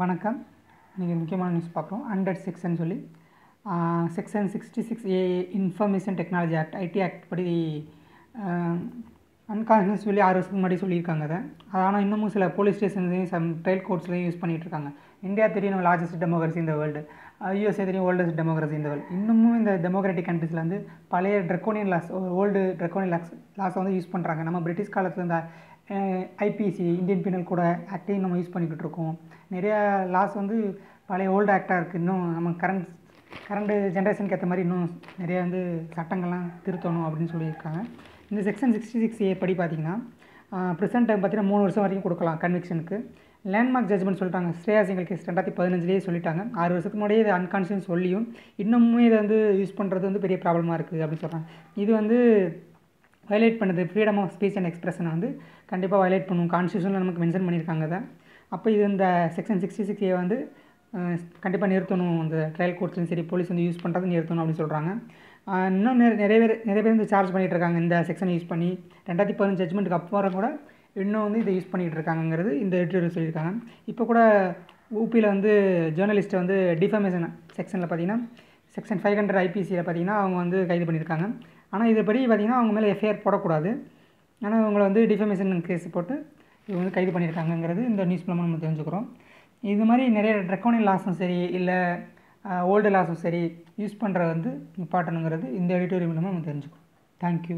வணக்கம். இன்றைக்கி முக்கியமான நியூஸ் பார்க்குறோம். அண்டர் செக்ஷன் சொல்லி section 66A information technology act ID act படி அன்கான்ஷியஸ் சொல்லி 6 வருஷத்துக்கு முன்னாடி சொல்லியிருக்காங்க. அதை ஆனால் இன்னமும் சில போலீஸ் ஸ்டேஷன்லையும் ட்ரையல் கோர்ட்ஸ்லையும் யூஸ் பண்ணிகிட்ருக்காங்க. இந்தியா தெரியும் நம்ம லார்ஜஸ்ட் டெமோக்ரஸி இந்த வேர்ல்டு, யூஎஸ்ஏ தெரியும் ஓல்டஸ்ட் டெமோக்ரஸி இந்த வேர்ல்டு. இன்னமும் இந்த டெமோக்ராட்டிக் கண்ட்ரீஸில் வந்து பழைய ட்ரெக்கோனியன் லாஸ், ஓல்டு ட்ரெக்கோனியன் லாஸை வந்து யூஸ் பண்ணுறாங்க. நம்ம பிரிட்டிஷ் காலத்தில் இந்த ஐபிசி இந்தியன் பீனல் கோட் ஆக்டையும் நம்ம யூஸ் பண்ணிக்கிட்டு இருக்கோம். நிறையா லாஸ் வந்து பழைய ஓல்டு ஆக்டாக இருக்குது. இன்னும் நம்ம கரண்ட் ஜென்ரேஷனுக்கு ஏற்ற மாதிரி இன்னும் நிறையா வந்து சட்டங்கள்லாம் திருத்தணும் அப்படின்னு சொல்லியிருக்காங்க. இந்த செக்ஷன் 66A படி பார்த்திங்கன்னா ப்ரெசென்ட் டைம் பார்த்திங்கன்னா 3 வருஷம் வரைக்கும் கொடுக்கலாம் கன்விக்ஷனுக்கு. லேண்ட்மார்க் ஜட்ஜ்மெண்ட் சொல்லிட்டாங்க. ஸ்ரேயா சிங்கல் கேஸ் 2015 சொல்லிட்டாங்க. 6 வருஷத்துக்கு முன்னாடியே இது அன்கான்ஷியஸ் சொல்லியும் இன்னமும் இதை வந்து யூஸ் பண்ணுறது வந்து பெரிய ப்ராப்ளமாக இருக்குது அப்படின்னு சொல்கிறாங்க. இது வந்து வயலேட் பண்ணுது ஃப்ரீடம் ஆஃப் ஸ்பீச் அண்ட் எக்ஸ்பிரஷனை வந்து கண்டிப்பாக வயலேட் பண்ணும். கான்ஸ்டியூஷனில் நமக்கு மென்ஷன் பண்ணியிருக்காங்க அதை. அப்போ இது இந்த செக்ஷன் 66A வந்து கண்டிப்பாக நிறுத்தணும். இந்த ட்ரையல் கோர்ட்ஸ்லையும் சரி போலீஸ் வந்து யூஸ் பண்ணுறது நிறுத்தணும் அப்படின்னு சொல்கிறாங்க. இன்னும் நிறைய பேர் வந்து சார்ஜ் பண்ணிகிட்டு இருக்காங்க இந்த செக்ஷனை யூஸ் பண்ணி. 2015 ஜட்மெண்ட்டுக்கு அப்புறம் கூட இன்னும் வந்து இதை யூஸ் பண்ணிகிட்டு இருக்காங்கிறது இந்த எடிட்டோரியல் சொல்லியிருக்காங்க. இப்போ கூட ஊபியில் வந்து ஜேர்னலிஸ்ட்டை வந்து டிஃபமேஷன் செக்ஷனில் பார்த்திங்கன்னா செக்ஷன் 500 ஐபிசியில் பார்த்திங்கன்னா அவங்க வந்து கைது பண்ணியிருக்காங்க. ஆனால் இதுபடி பார்த்திங்கன்னா அவங்க மேலே எஃப்ஐஆர் போடக்கூடாது. ஆனால் அவங்கள வந்து டிஃபமேஷன் கேஸ் போட்டு இவங்க வந்து கைது பண்ணியிருக்காங்கங்கிறது இந்த நியூஸ் மூலமாக நம்ம தெரிஞ்சுக்கிறோம். இது மாதிரி நிறைய ட்ரெக்கோனியன் லாஸும் சரி இல்லை ஓல்டு லாஸும் சரி யூஸ் பண்ணுறது வந்து இம்பார்ட்டன்ட்ங்கிறது இந்த எடிட்டோரியல் மூலமாக நம்ம தெரிஞ்சுக்கிறோம். தேங்க்யூ.